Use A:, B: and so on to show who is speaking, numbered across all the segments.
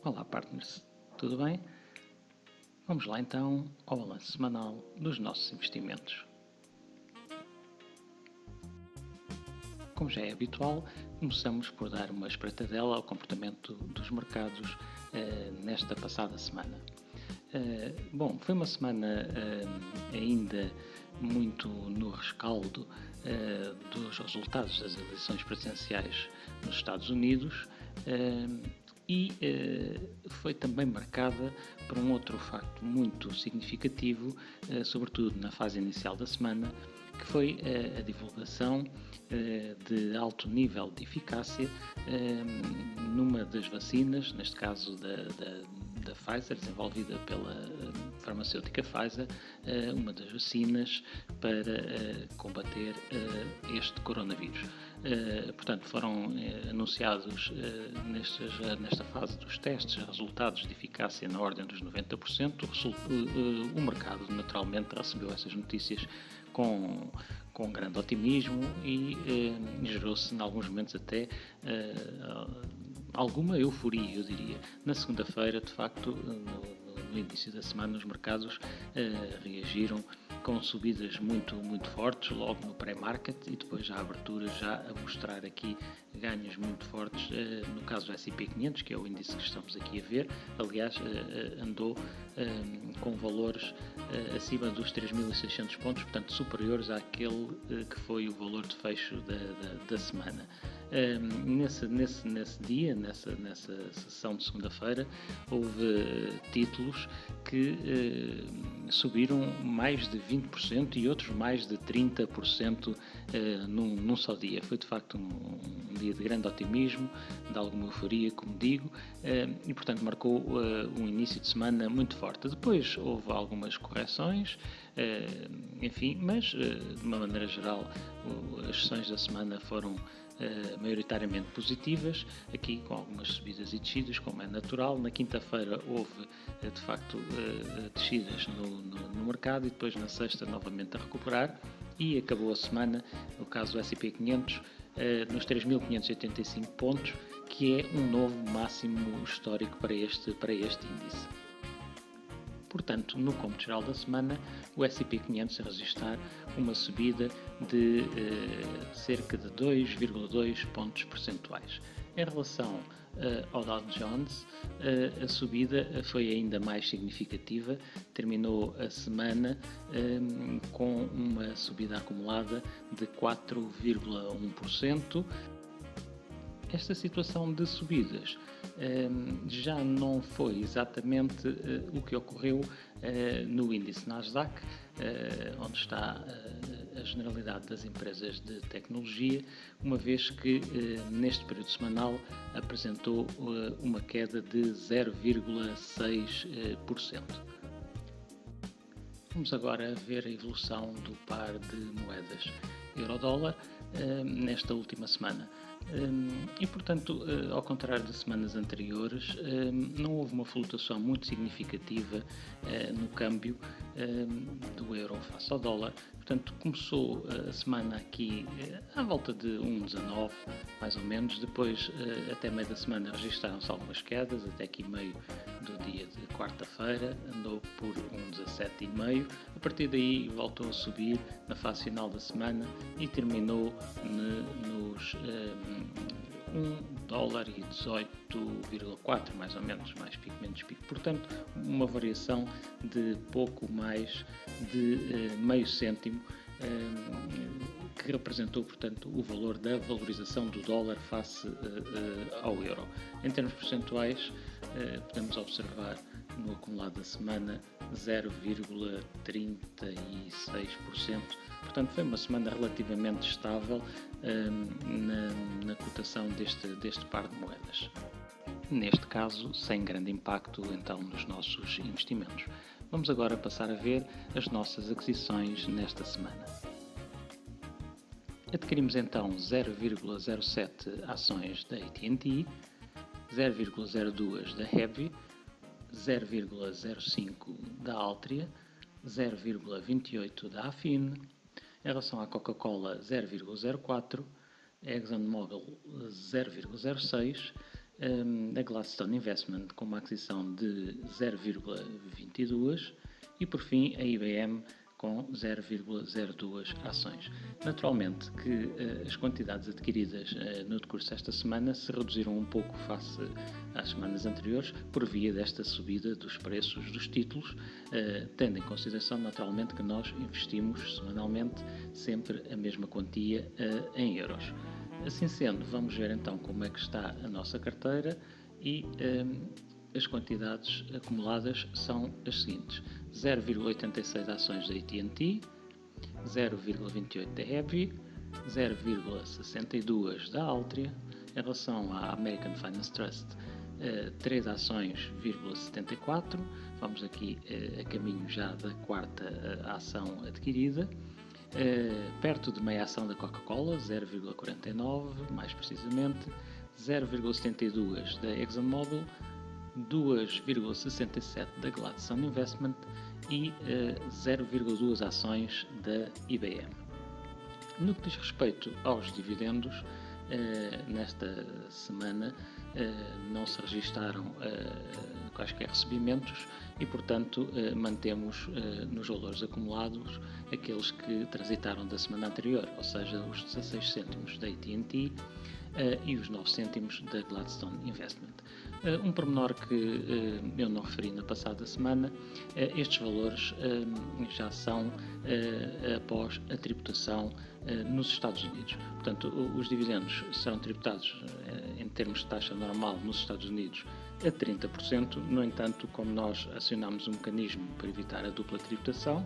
A: Olá, partners, tudo bem? Vamos lá então ao balanço semanal dos nossos investimentos. Como já é habitual, começamos por dar uma espreitadela ao comportamento dos mercados nesta passada semana. Foi uma semana ainda muito no rescaldo dos resultados das eleições presidenciais nos Estados Unidos e foi também marcada por um outro facto muito significativo, sobretudo na fase inicial da semana, que foi a divulgação de alto nível de eficácia numa das vacinas, neste caso da Pfizer, desenvolvida pela farmacêutica Pfizer, uma das vacinas para combater este coronavírus. Portanto, foram anunciados nesta fase dos testes resultados de eficácia na ordem dos 90%. O mercado naturalmente recebeu essas notícias com grande otimismo e gerou-se, em alguns momentos, até alguma euforia, eu diria. Na segunda-feira, de facto, no início da semana, os mercados reagiram com subidas muito fortes, logo no pré-market, e depois a abertura já a mostrar aqui ganhos muito fortes, no caso do S&P 500, que é o índice que estamos aqui a ver. Aliás, andou com valores acima dos 3.600 pontos, portanto superiores àquele que foi o valor de fecho da semana. Nesse dia, nessa sessão de segunda-feira, houve títulos que subiram mais de 20% e outros mais de 30% num só dia. Foi de facto um dia de grande otimismo, de alguma euforia, como digo, e portanto marcou um início de semana muito forte. Depois houve algumas correções, mas de uma maneira geral as sessões da semana foram maioritariamente positivas, aqui com algumas subidas e descidas, como é natural. Na quinta-feira houve de facto descidas no mercado e depois na sexta novamente a recuperar, e acabou a semana, no caso do S&P 500, nos 3.585 pontos, que é um novo máximo histórico para este índice. Portanto, no cômputo geral da semana, o S&P 500 a registrar uma subida de cerca de 2,2 pontos percentuais. Em relação ao Dow Jones, a subida foi ainda mais significativa, terminou a semana com uma subida acumulada de 4,1%. Esta situação de subidas já não foi exatamente o que ocorreu no índice Nasdaq, onde está a generalidade das empresas de tecnologia, uma vez que neste período semanal apresentou uma queda de 0,6%. Vamos agora ver a evolução do par de moedas euro-dólar nesta última semana. E, portanto, ao contrário de semanas anteriores, não houve uma flutuação muito significativa no câmbio do euro face ao dólar. Portanto, começou a semana aqui à volta de 1,19, mais ou menos. Depois, até meio da semana, registaram-se algumas quedas, até aqui meio do dia de quarta-feira, andou por 1,17,5. A partir daí, voltou a subir na fase final da semana e terminou nos $1,18,4, mais ou menos, mais pico, menos pico. Portanto, uma variação de pouco mais de meio cêntimo, que representou, portanto, o valor da valorização do dólar face ao euro. Em termos percentuais, podemos observar no acumulado da semana 0,36%. Portanto, foi uma semana relativamente estável na cotação deste par de moedas. Neste caso, sem grande impacto então nos nossos investimentos. Vamos agora passar a ver as nossas aquisições nesta semana. Adquirimos então 0,07 ações da AT&T, 0,02 da Heavy, 0,05 da Altria, 0,28 da Affin. Em relação à Coca-Cola, 0,04, ExxonMobil 0,06, a Gladstone Investment com uma aquisição de 0,22 e por fim a IBM com 0,02 ações. Naturalmente que as quantidades adquiridas no decurso desta semana se reduziram um pouco face às semanas anteriores por via desta subida dos preços dos títulos, tendo em consideração naturalmente que nós investimos semanalmente sempre a mesma quantia em euros. Assim sendo, vamos ver então como é que está a nossa carteira e as quantidades acumuladas são as seguintes: 0,86 ações da AT&T, 0,28 da Heavy, 0,62 da Altria. Em relação à American Finance Trust, 3 ações, 0,74. Vamos aqui a caminho já da quarta ação adquirida. Perto de meia ação da Coca-Cola, 0,49, mais precisamente, 0,72 da ExxonMobil, 2,67 da Gladstone Investment e 0,2 ações da IBM. No que diz respeito aos dividendos, nesta semana não se registaram quaisquer recebimentos e, portanto, mantemos nos valores acumulados aqueles que transitaram da semana anterior, ou seja, os 16 cêntimos da AT&T e os 9 cêntimos da Gladstone Investment. Um pormenor que eu não referi na passada semana, estes valores já são após a tributação nos Estados Unidos. Portanto, os dividendos serão tributados em termos de taxa normal nos Estados Unidos a 30%. No entanto, como nós acionamos um mecanismo para evitar a dupla tributação,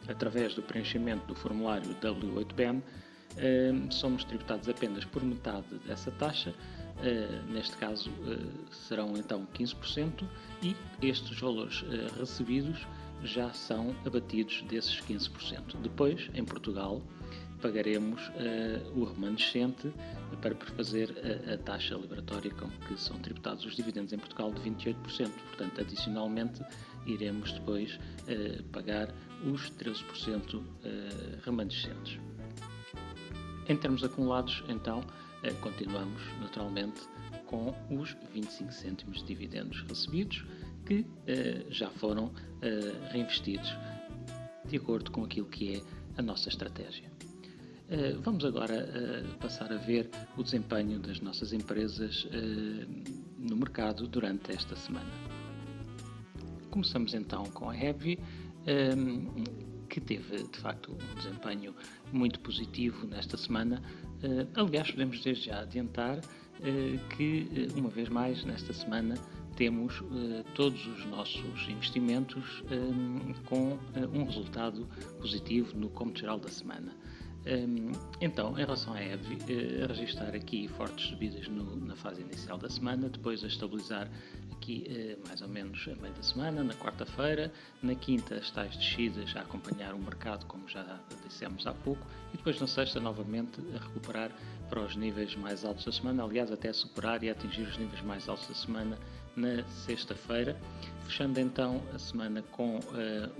A: através do preenchimento do formulário W8BEN, somos tributados apenas por metade dessa taxa. Neste caso serão então 15% e estes valores recebidos já são abatidos desses 15%. Depois, em Portugal, pagaremos o remanescente para prefazer a taxa liberatória com que são tributados os dividendos em Portugal de 28%. Portanto, adicionalmente, iremos depois pagar os 13% remanescentes. Em termos acumulados, então, continuamos naturalmente com os 25 cêntimos de dividendos recebidos que já foram reinvestidos de acordo com aquilo que é a nossa estratégia. Vamos agora passar a ver o desempenho das nossas empresas no mercado durante esta semana. Começamos então com a Heavy, que teve de facto um desempenho muito positivo nesta semana. Aliás, podemos desde já adiantar que, uma vez mais, nesta semana temos todos os nossos investimentos com um resultado positivo no cômputo geral da semana. Então, em relação à EV, a registrar aqui fortes subidas na fase inicial da semana, depois a estabilizar aqui mais ou menos a meio da semana, na quarta-feira, na quinta as tais descidas a acompanhar o mercado, como já dissemos há pouco, e depois na sexta novamente a recuperar para os níveis mais altos da semana, aliás até a superar e a atingir os níveis mais altos da semana na sexta-feira, fechando então a semana com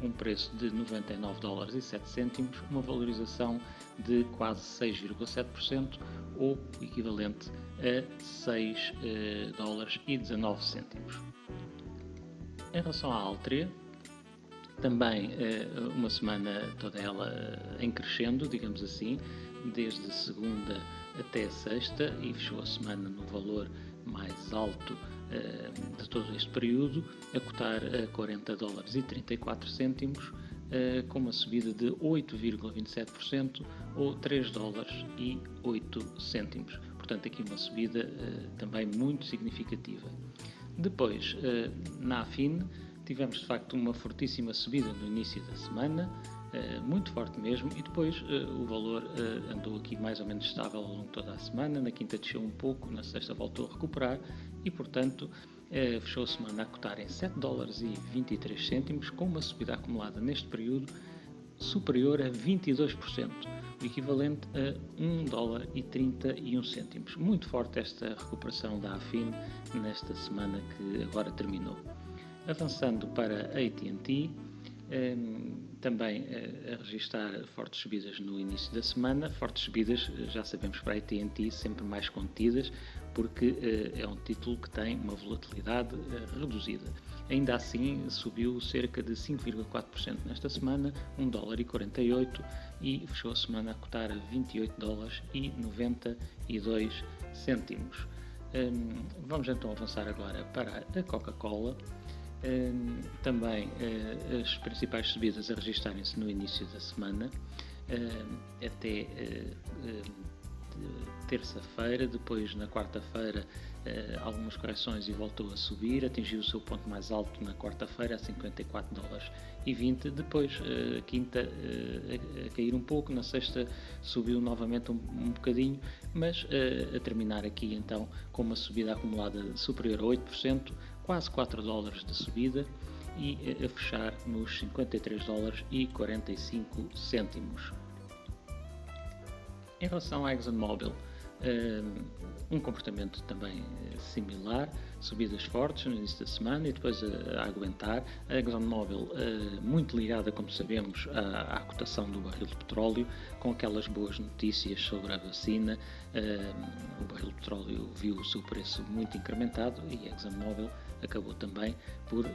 A: um preço de 99 dólares e 7 cêntimos, uma valorização de quase 6,7% ou o equivalente a 6 dólares e 19 cêntimos. Em relação à Altria, também uma semana toda ela em crescendo, digamos assim, desde segunda até sexta, e fechou a semana no valor mais alto de todo este período, a cotar a 40 dólares e 34 cêntimos, com uma subida de 8,27% ou 3 dólares e 8 cêntimos. Portanto, aqui uma subida também muito significativa. Depois, na Afin, tivemos de facto uma fortíssima subida no início da semana, muito forte mesmo, e depois o valor andou aqui mais ou menos estável ao longo de toda a semana. Na quinta desceu um pouco, na sexta voltou a recuperar e, portanto, fechou a semana a cotar em 7 dólares e 23 cêntimos, com uma subida acumulada neste período superior a 22%, o equivalente a 1 dólar e 31 cêntimos. Muito forte esta recuperação da Afin nesta semana que agora terminou. Avançando para a AT&T, também a registrar fortes subidas no início da semana, fortes subidas, já sabemos, para a AT&T, sempre mais contidas, porque é um título que tem uma volatilidade reduzida. Ainda assim, subiu cerca de 5,4% nesta semana, $1,48, e fechou a semana a cotar a $28,92. Vamos então avançar agora para a Coca-Cola. Também as principais subidas a registarem-se no início da semana, até terça-feira. Depois, na quarta-feira, algumas correções e voltou a subir, atingiu o seu ponto mais alto na quarta-feira a $54,20. Depois, a quinta a cair um pouco, na sexta subiu novamente um bocadinho, mas a terminar aqui então com uma subida acumulada superior a 8%, quase $4 de subida, e a fechar nos $53,45. Em relação à ExxonMobil, um comportamento também similar, subidas fortes no início da semana e depois a aguentar. A ExxonMobil muito ligada, como sabemos, à cotação do barril de petróleo, com aquelas boas notícias sobre a vacina. O barril de petróleo viu o seu preço muito incrementado e a ExxonMobil acabou também por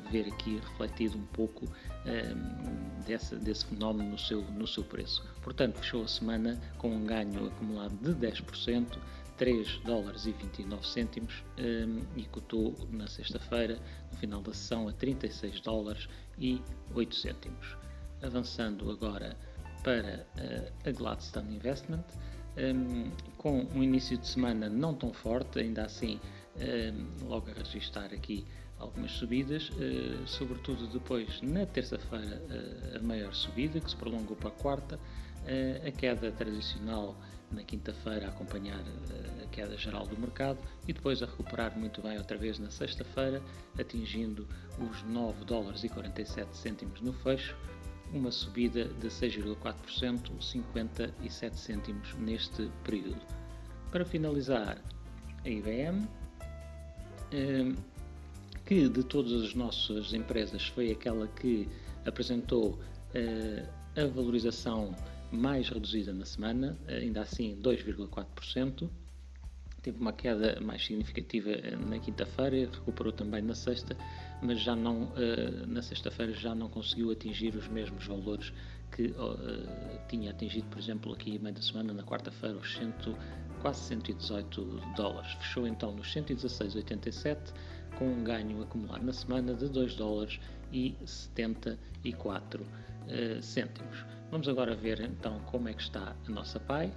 A: ver aqui refletido um pouco desse fenómeno no seu preço. Portanto, fechou a semana com um ganho acumulado de 10%, $3,29, e cotou na sexta-feira, no final da sessão, a $36,08. Avançando agora para a Gladstone Investment, com um início de semana não tão forte, ainda assim logo a registrar aqui algumas subidas, sobretudo depois na terça-feira a maior subida, que se prolongou para a quarta, a queda tradicional na quinta-feira a acompanhar a queda geral do mercado e depois a recuperar muito bem outra vez na sexta-feira, atingindo os $9,47 no fecho, uma subida de 6,4%, 57 cêntimos neste período. Para finalizar, a IBM, que de todas as nossas empresas foi aquela que apresentou a valorização mais reduzida na semana, ainda assim 2,4%. Teve uma queda mais significativa na quinta-feira, recuperou também na sexta, mas já não, na sexta-feira já não conseguiu atingir os mesmos valores que tinha atingido, por exemplo, aqui meio da semana, na quarta-feira, os quase $118. Fechou então nos 116,87, com um ganho acumulado na semana de $2,74. Vamos agora ver então como é que está a nossa PAI,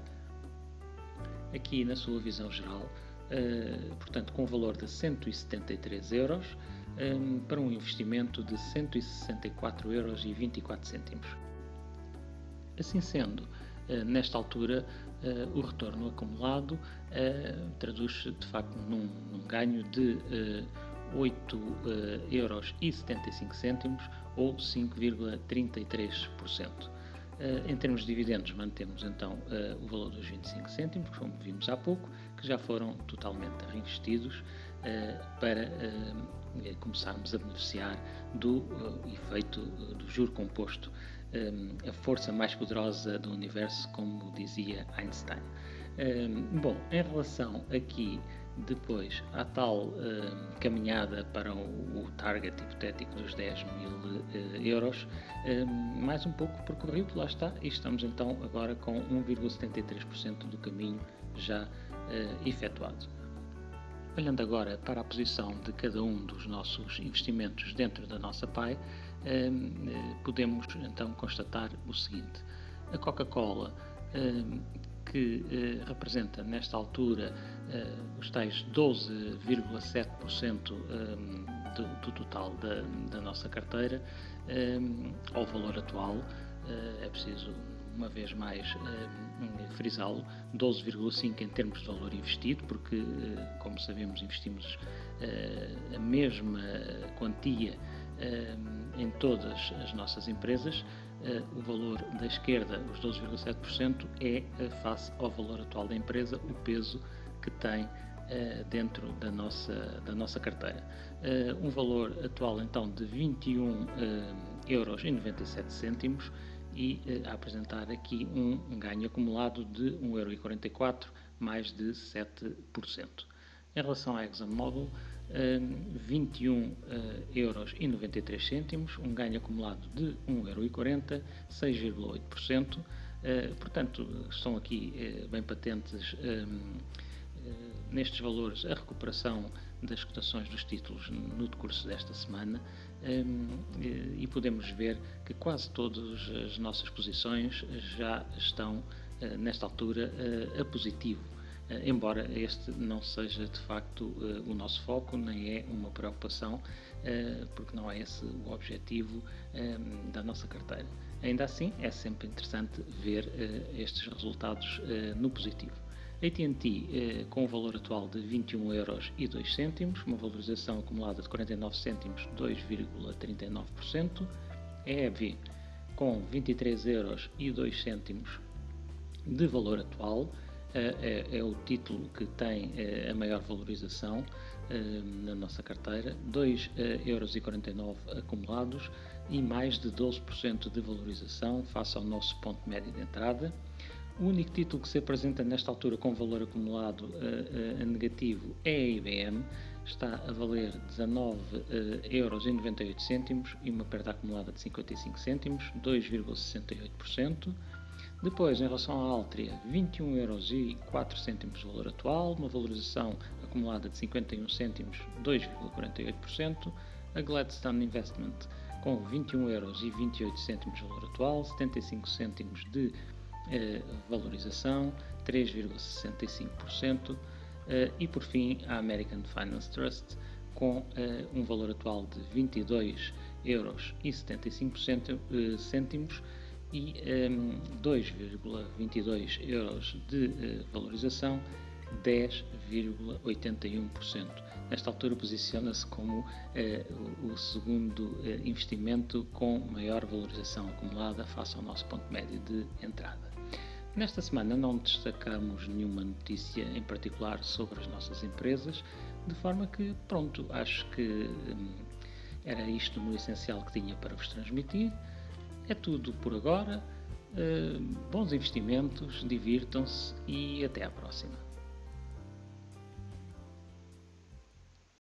A: aqui na sua visão geral, portanto com um valor de €173, para um investimento de €164,24. Assim sendo, nesta altura, o retorno acumulado traduz-se de facto num ganho de €8,75 ou 5,33%. Em termos de dividendos, mantemos então o valor dos 25 cêntimos, como vimos há pouco, que já foram totalmente reinvestidos para começarmos a beneficiar do efeito do juro composto, a força mais poderosa do universo, como dizia Einstein. Bom, em relação aqui depois à tal caminhada para o target hipotético dos €10.000, mais um pouco percorrido, lá está, e estamos então agora com 1,73% do caminho já efetuado. Olhando agora para a posição de cada um dos nossos investimentos dentro da nossa PAI, podemos então constatar o seguinte: a Coca-Cola, que representa nesta altura os tais 12,7% do total da nossa carteira, ao valor atual, é preciso uma vez mais frisá-lo, 12,5% em termos de valor investido, porque, como sabemos, investimos a mesma quantia em todas as nossas empresas. O valor da esquerda, os 12,7%, é face ao valor atual da empresa, o peso que tem dentro da nossa carteira. Um valor atual então de 21,97€ e a apresentar aqui um ganho acumulado de 1,44€, mais de 7%. Em relação à ExxonMobil, 21,93€, um ganho acumulado de 1,40€, 6,8%. Portanto, estão aqui bem patentes nestes valores a recuperação das cotações dos títulos no decurso desta semana, e podemos ver que quase todas as nossas posições já estão nesta altura a positivo, embora este não seja de facto o nosso foco, nem é uma preocupação, porque não é esse o objetivo da nossa carteira. Ainda assim, é sempre interessante ver estes resultados no positivo. AT&T com o valor atual de 21,02€, uma valorização acumulada de 49 cêntimos, 2,39%. EV com 23,02€ de valor atual, é o título que tem a maior valorização na nossa carteira, 2,49€ acumulados e mais de 12% de valorização face ao nosso ponto médio de entrada. O único título que se apresenta nesta altura com valor acumulado a negativo é a IBM, está a valer 19,98€ e uma perda acumulada de 55 cêntimos, 2,68%. Depois, em relação à Altria, 21,04€ de valor atual, uma valorização acumulada de 51 cêntimos, 2,48%. A Gladstone Investment com 21,28€ de valor atual, 75 cêntimos de valorização, 3,65%. E por fim, a American Finance Trust com um valor atual de 22,75€ e 2,22€ de valorização, 10,81%. Nesta altura posiciona-se como o segundo investimento com maior valorização acumulada face ao nosso ponto médio de entrada. Nesta semana não destacamos nenhuma notícia em particular sobre as nossas empresas, de forma que, pronto, acho que era isto no essencial que tinha para vos transmitir. É tudo por agora. Bons investimentos, divirtam-se e até à próxima.